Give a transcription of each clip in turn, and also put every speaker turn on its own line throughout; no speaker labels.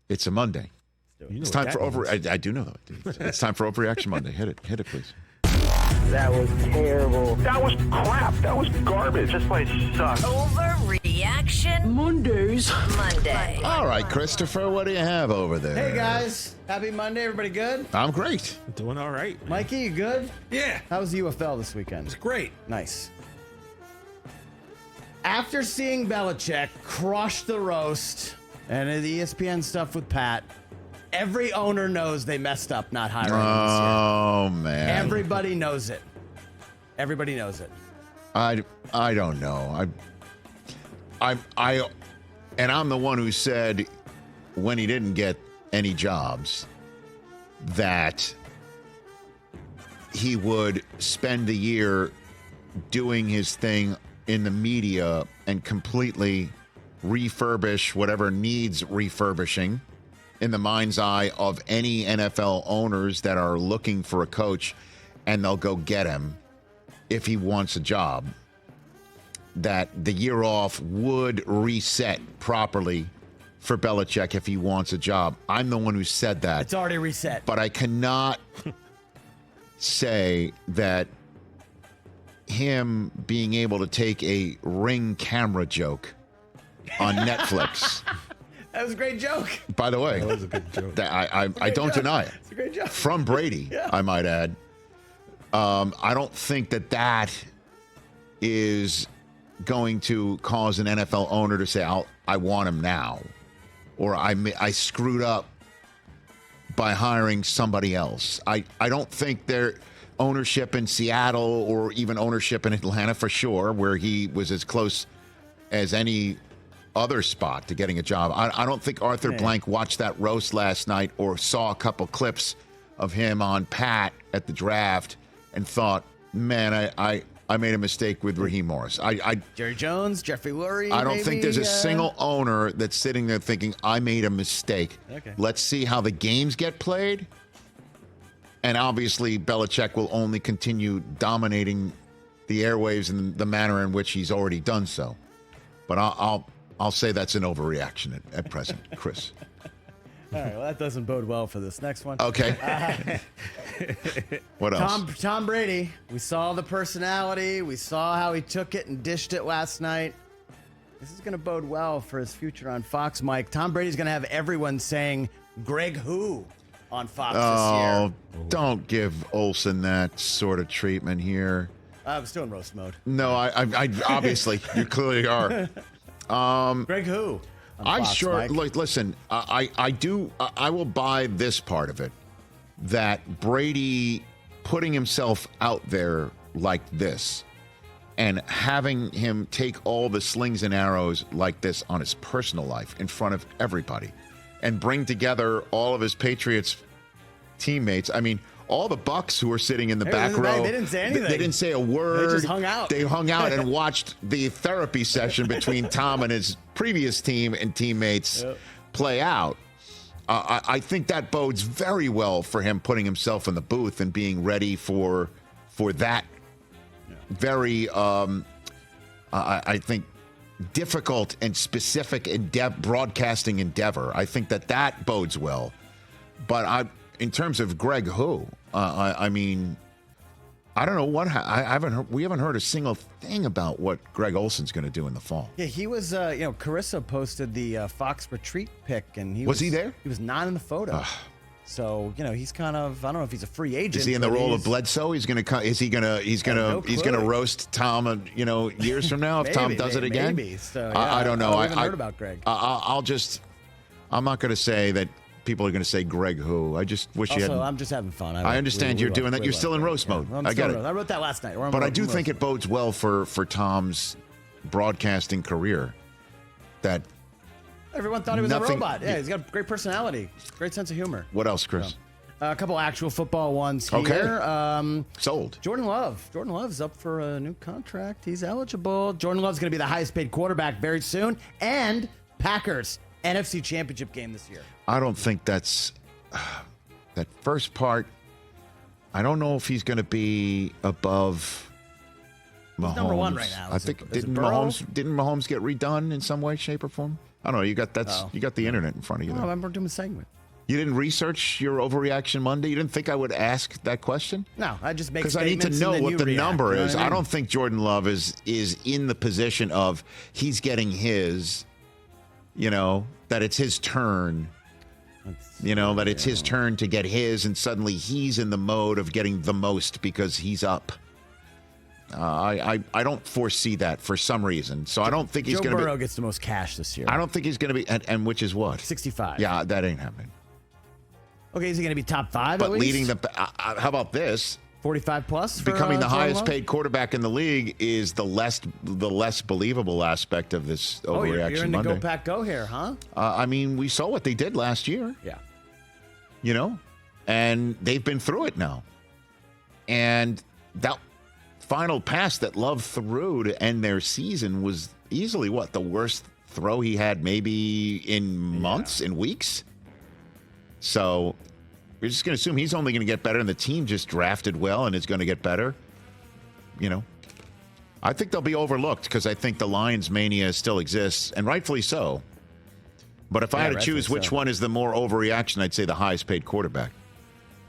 It's a Monday. It's time for I do know that. It's time for Overreaction Monday. Hit it, please.
That was terrible. That was crap. That was garbage. This place sucks.
Overreaction Mondays. Monday.
All right, Christopher, what do you have over there?
Hey, guys. Happy Monday. Everybody good?
I'm great.
Doing all right.
Mikey, you good?
Yeah.
How was the UFL this weekend?
It's great.
Nice. After seeing Belichick crush the roast and the ESPN stuff with Pat, every owner knows they messed up not hiring him this year.
Oh, man.
Everybody knows it. Everybody knows it.
I don't know. I'm the one who said when he didn't get any jobs that he would spend a year doing his thing in the media and completely refurbish whatever needs refurbishing in the mind's eye of any NFL owners that are looking for a coach, and they'll go get him if he wants a job. That the year off would reset properly for Belichick if he wants a job. I'm the one who said that.
It's already reset.
But I cannot say that him being able to take a Ring camera joke on Netflix.
That was a great joke.
By the way,
That was a good joke.
that I don't deny it.
It's a great joke.
From Brady,
Yeah.
I might add. I don't think that is going to cause an NFL owner to say, I want him now. Or I screwed up by hiring somebody else. I don't think their ownership in Seattle or even ownership in Atlanta for sure, where he was as close as any other spot to getting a job. I don't think Arthur Blank watched that roast last night or saw a couple clips of him on Pat at the draft and thought, man, I made a mistake with Raheem Morris.
Jerry Jones, Jeffrey Lurie.
I don't
maybe,
think there's a single owner that's sitting there thinking, I made a mistake.
Okay.
Let's see how the games get played. And obviously, Belichick will only continue dominating the airwaves in the manner in which he's already done so. But I'll say that's an overreaction at present, Chris.
All right, well, that doesn't bode well for this next one.
Okay. What else?
Tom Brady. We saw the personality. We saw how he took it and dished it last night. This is going to bode well for his future on Fox, Mike. Tom Brady's going to have everyone saying Greg Who on Fox this
Oh,
year.
don't give Olsen that sort of treatment here.
I'm still in roast mode.
No, I obviously, you clearly are.
Greg Who?
I'm
Fox,
sure.
Mike.
Look, listen, I will buy this part of it, that Brady putting himself out there like this and having him take all the slings and arrows like this on his personal life in front of everybody and bring together all of his Patriots teammates. I mean, all the Bucks who were sitting in the back row,
they didn't say anything.
They didn't say a word.
They just hung out.
They hung out and watched the therapy session between Tom and his previous team and teammates play out. I think that bodes very well for him putting himself in the booth and being ready for that very, I think, difficult and specific broadcasting endeavor. I think that bodes well. But in terms of Greg Who, I mean, I don't know we haven't heard a single thing about what Greg Olsen's going to do in the fall.
Yeah, he was, Carissa posted the Fox retreat pic, and
Was he there?
He was not in the photo. So, he's kind of, I don't know if he's a free agent.
Is he in the role of Bledsoe? He's going to he's going to roast Tom, years from now if Tom does it again?
Maybe. So,
I don't know.
I haven't heard about Greg.
I'm not going to say that people are going to say Greg Who. I just wish you had.
I'm just having fun.
I understand you're doing that. You're still in roast mode. I get it.
I wrote that last night.
But I do think it bodes well for Tom's broadcasting career. That
everyone thought he was a robot. Yeah, he's got a great personality, great sense of humor.
What else, Chris?
A couple actual football ones here.
Okay. Sold.
Jordan Love. Jordan Love's up for a new contract. He's eligible. Jordan Love's going to be the highest paid quarterback very soon. And Packers NFC Championship game this year.
I don't think that's that first part. I don't know if he's going to be above Mahomes.
He's number one right now.
I think didn't Mahomes get redone in some way, shape, or form? I don't know. You got the internet in front of you.
Oh,
There.
I'm doing a segment.
You didn't research your Overreaction Monday? You didn't think I would ask that question?
No, I just make
because I need to
statements
know
and then
what
you
the
react,
number
you know
is.
what I mean?
I don't think Jordan Love is in the position of he's getting his, that it's his turn. That it's his turn to get his, and suddenly he's in the mode of getting the most because he's up. I don't foresee that for some reason. So I don't think he's going to be.
Joe Burrow gets the most cash this year.
I don't think he's going to be, and which is what?
65.
Yeah, that ain't happening.
Okay, is he going to be top 5
But
at least?
leading the, how about this?
45 plus? For,
Becoming the
Jordan
highest
Love?
paid quarterback in the league is the less believable aspect of this
Oh, you're
Overreaction
in the
Monday.
go pack go here, huh?
I mean, we saw what they did last year.
Yeah.
And they've been through it now. And that final pass that Love threw to end their season was easily the worst throw he had maybe in months, in weeks. So we're just going to assume he's only going to get better, and the team just drafted well and is going to get better. I think they'll be overlooked because I think the Lions mania still exists, and rightfully so. But if I had to choose which one is the more overreaction, I'd say the highest paid quarterback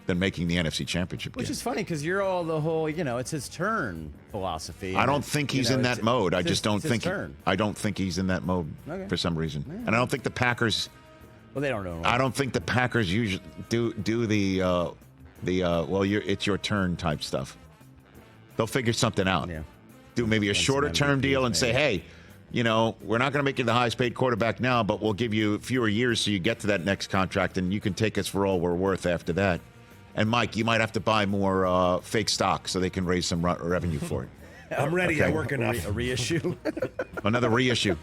than making the NFC Championship
Which
game.
is funny because you're all the whole, it's his turn philosophy.
I don't think he's in that mode. I just don't think. I don't think he's in that mode for some reason, and I don't think the Packers.
Well, they don't know.
I don't think the Packers usually do the it's your turn type stuff. They'll figure something out.
Yeah.
Do maybe a shorter term deal and say, hey, we're not going to make you the highest paid quarterback now, but we'll give you fewer years so you get to that next contract, and you can take us for all we're worth after that. And Mike, you might have to buy more fake stock so they can raise some revenue for it.
I'm ready. I work enough.
A reissue.
Another reissue.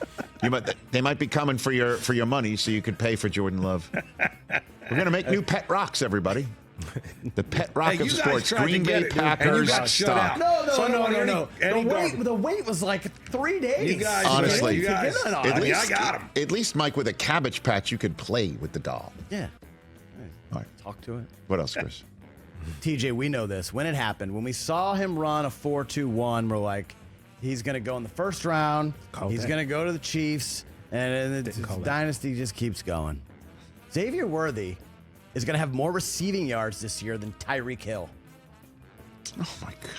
They might be coming for your money so you could pay for Jordan Love. We're going to make new pet rocks, everybody. The pet rock of sports. Green Bay Packers stock.
No. The wait was like 3 days.
You guys,
honestly,
I got him.
At least, Mike, with a Cabbage Patch, you could play with the doll.
Yeah.
All right.
Talk to it.
What else, Chris?
TJ, we know this. When it happened, when we saw him run a 4-2-1, we're like, he's going to go in the first round. He's going to go to the Chiefs. And the dynasty just keeps going. Xavier Worthy is going to have more receiving yards this year than Tyreek Hill.
Oh, my God.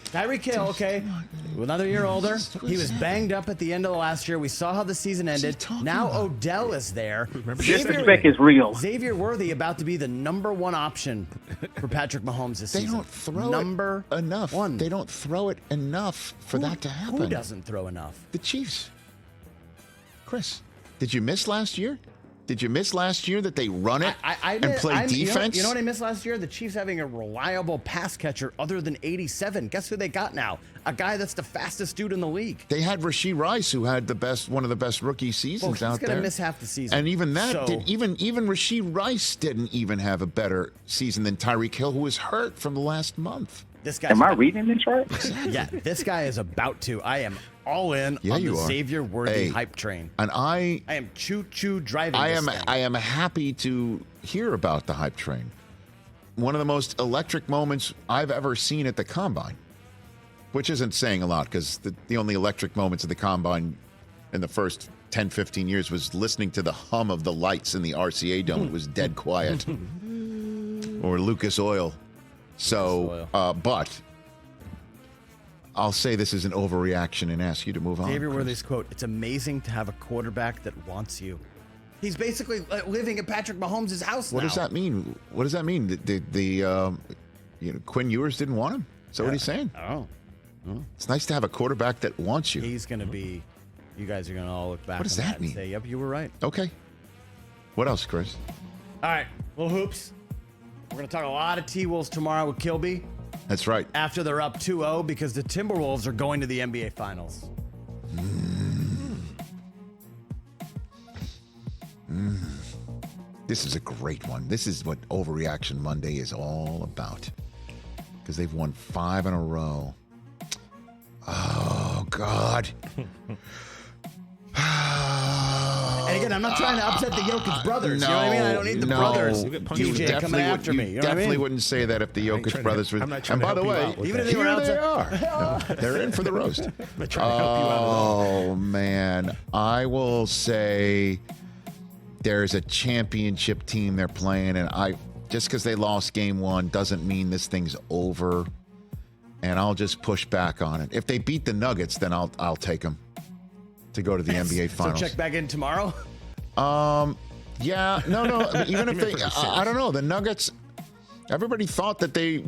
Tyreek Hill, okay, another year older. He was banged up at the end of the last year. We saw how the season ended. Now Odell is there.
Disrespect is real.
Xavier Worthy about to be the number 1 option for Patrick Mahomes this season.
They don't throw it enough.
One.
They don't throw it enough for that to happen.
Who doesn't throw enough?
The Chiefs. Chris, did you miss last year? Did you miss last year that they run it and play defense?
You know what I missed last year? The Chiefs having a reliable pass catcher other than 87. Guess who they got now? A guy that's the fastest dude in the league.
They had Rashee Rice, who had one of the best rookie seasons out there.
He's going to miss half the season.
And even that even Rashee Rice didn't even have a better season than Tyreek Hill, who was hurt from the last month.
Am I reading this right?
Yeah, this guy is about to. I am all in on the Xavier Worthy hype train.
And I
am choo-choo driving
I
this thing.
I am happy to hear about the hype train. One of the most electric moments I've ever seen at the Combine, which isn't saying a lot because the only electric moments at the Combine in the first 10, 15 years was listening to the hum of the lights in the RCA Dome. It was dead quiet. Or Lucas Oil. So, but I'll say this is an overreaction and ask you to move on.
Xavier Worthy's quote, "It's amazing to have a quarterback that wants you." He's basically living at Patrick Mahomes' house now.
What does that mean? What does that mean? Quinn Ewers didn't want him? Is that what he's saying?
Oh.
It's nice to have a quarterback that wants you.
He's going to be, you guys are going to all look back
What does
on
that mean?
and say, yep, you were right.
Okay. What else, Chris?
All right, little hoops. We're going to talk a lot of T-Wolves tomorrow with Kilby.
That's right.
After they're up 2-0 because the Timberwolves are going to the NBA Finals.
This is a great one. This is what Overreaction Monday is all about. Because they've won 5 in a row. Oh, God.
And again, listen, I'm not trying to upset the Jokic brothers. You know what I mean? I don't need the brothers. TJ coming after me. You know
definitely wouldn't say that if the Jokic brothers were. And by the way,
even if they were outside,
they are. No, they're in for the roast.
I'm trying to help you out.
Oh man, I will say there's a championship team they're playing, and just because they lost game 1 doesn't mean this thing's over. And I'll just push back on it. If they beat the Nuggets, then I'll take them to go to the NBA Finals.
So check back in tomorrow?
Yeah. No. I mean, even if they, I don't know. The Nuggets, everybody thought that they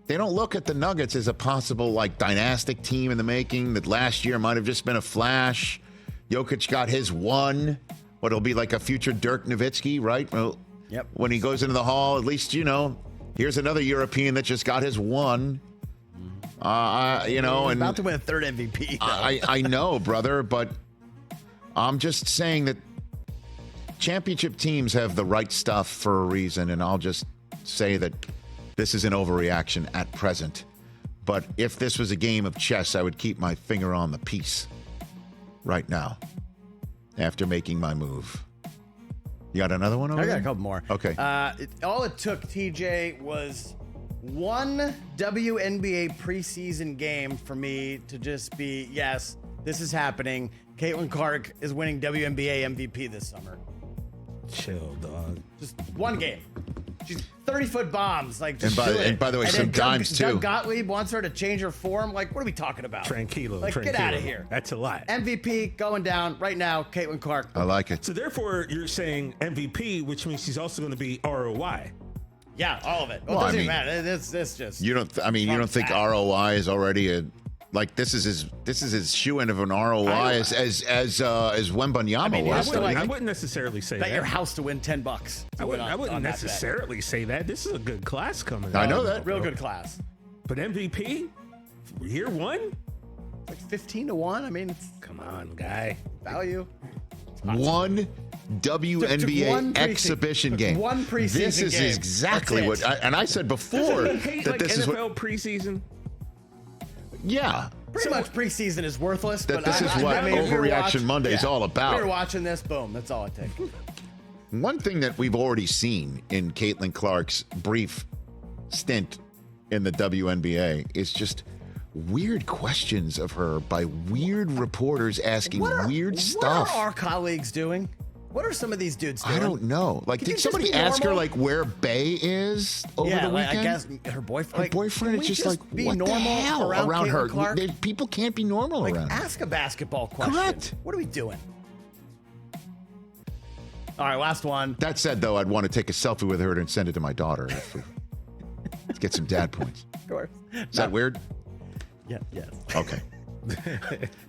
don't look at the Nuggets as a possible like dynastic team in the making. That last year might have just been a flash. Jokic got his one. What'll be like a future Dirk Nowitzki, right? Well,
yep.
When he goes into the hall, at least here's another European that just got his one. And
about to win a third MVP.
I know, brother, but I'm just saying that championship teams have the right stuff for a reason, and I'll just say that this is an overreaction at present. But if this was a game of chess, I would keep my finger on the piece right now after making my move. You got another one over
I
there?
got a couple more.
Okay.
All it took, TJ, was one WNBA preseason game for me to just be, yes, this is happening. Caitlin Clark is winning WNBA MVP this summer.
Chill, dog.
Just one game. She's 30-foot bombs. Like,
and by the way, some dimes, too.
Doug Gottlieb wants her to change her form. Like, what are we talking about?
Tranquilo.
Get out of here.
That's a lot.
MVP going down right now, Caitlin Clark.
I like it.
So therefore, you're saying MVP, which means she's also going to be ROI.
Yeah, all of it. Well, it doesn't even matter. This just.
You don't think ROI is already this is his shoe end of an ROI as Wembanyama was.
I wouldn't necessarily say
bet
that.
your house to win $10.
I wouldn't necessarily say that. This is a good class coming.
I know that.
Real good class.
But MVP, year 1,
like 15-1. I mean,
come on, guy.
Value.
One WNBA exhibition game.
One preseason game.
This is exactly what I said before that this is
NFL preseason.
Yeah.
Pretty much preseason is worthless.
That this is what Overreaction Monday is all about.
We were watching this, boom. That's all it takes.
One thing that we've already seen in Caitlin Clark's brief stint in the WNBA is just weird questions of her by weird reporters asking weird stuff.
What are our colleagues doing? What are some of these dudes doing?
I don't know. Like, did somebody ask her where Bay is over the weekend?
I guess her boyfriend.
Her boyfriend is just like,
be
what
normal
the hell around her?
Clark?
People can't be normal around her.
Ask a basketball question.
Correct.
What are we doing? All right, last one.
That said, though, I'd want to take a selfie with her and send it to my daughter. Let's get some dad points.
Of course.
Is that weird?
Yeah. Yes.
Okay.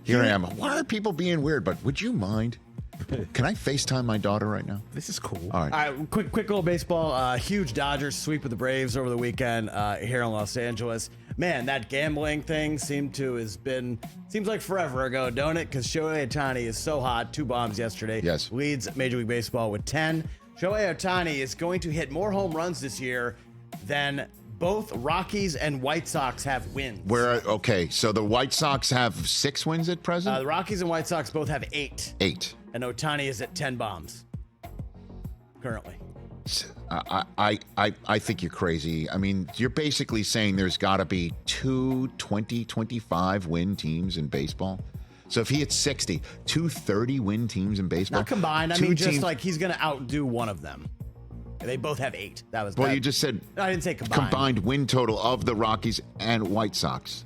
Here I am. Why are people being weird? But would you mind? Can I FaceTime my daughter right now?
This is cool.
All right.
Quick little baseball. Huge Dodgers sweep of the Braves over the weekend here in Los Angeles. Man, that gambling thing seems like forever ago, don't it? Because Shohei Ohtani is so hot. 2 bombs yesterday.
Yes.
Leads Major League Baseball with 10. Shohei Ohtani is going to hit more home runs this year than both Rockies and White Sox have wins.
So the White Sox have 6 wins at present?
The Rockies and White Sox both have 8.
8.
And Ohtani is at 10 bombs currently.
I think you're crazy. I mean, you're basically saying there's got to be 2 25 win teams in baseball. So if he hits 60, 2 30-win teams in baseball.
Not combined. I mean, just like he's going to outdo one of them. They both have 8. That was.
Well, you just said.
I didn't say combined.
Combined win total of the Rockies and White Sox.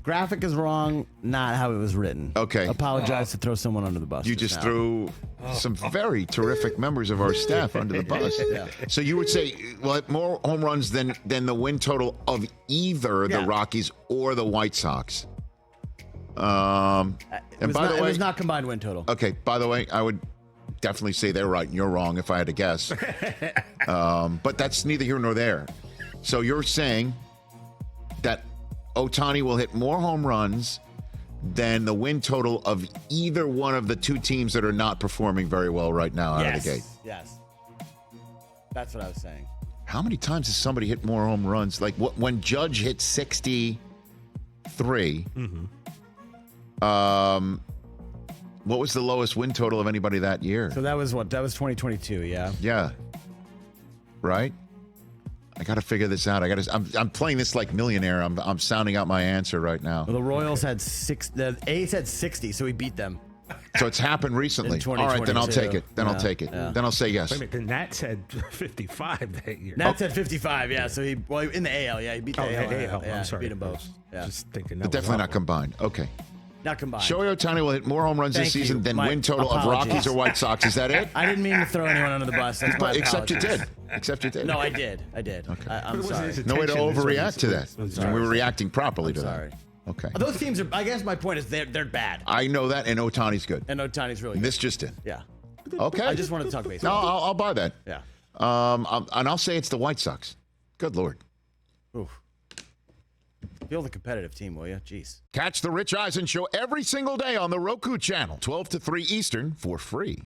Graphic is wrong, not how it was written.
Okay.
Apologize to throw someone under the bus.
You just threw some very terrific members of our staff under the bus.
Yeah.
So you would say, well, more home runs than the win total of either the Rockies or the White Sox. And by the way,
it was not combined win total.
Okay. By the way, I would definitely say they're right and you're wrong if I had to guess. But that's neither here nor there. So you're saying that Ohtani will hit more home runs than the win total of either one of the 2 teams that are not performing very well right now out of the gate.
Yes. That's what I was saying.
How many times has somebody hit more home runs? Like when Judge hit 63, What was the lowest win total of anybody that year?
So that was what? That was 2022, yeah.
Yeah. Right? I got to figure this out. I'm playing this like millionaire. I'm sounding out my answer right now.
Well, the Royals had the A's had 60, so we beat them.
So it's happened recently.
In
All right, then I'll take it.
Yeah,
I'll take it.
yeah.
Then I'll say yes.
Wait a minute, the Nats had 55 that year.
Nats had 55, yeah. So he in the AL, yeah, he beat the AL.
I'm sorry.
Beat them both. Yeah.
Just thinking that
But definitely not combined. Okay.
Not combined.
Shohei Ohtani will hit more home runs
Thank
this season
you.
than
My
win total
apologies.
of Rockies or White Sox. Is that it?
I didn't mean to throw anyone under the bus. That's my
Except you
apologies.
did. Except you did.
No, I did. Okay. I'm sorry.
No way to overreact to that.
I'm
And we were reacting properly to
sorry.
that. Okay.
Those teams are. I guess my point is they're bad,
I know that, and Ohtani's good.
and Ohtani's really
And
good.
this just in.
Yeah.
Okay.
I just wanted to talk
No,
baseball.
I'll buy that.
Yeah.
And I'll say it's the White Sox. Good Lord.
Oof. Feel the competitive team, will you? Jeez.
Catch the Rich Eisen Show every single day on the Roku channel, 12 to 3 Eastern, for free.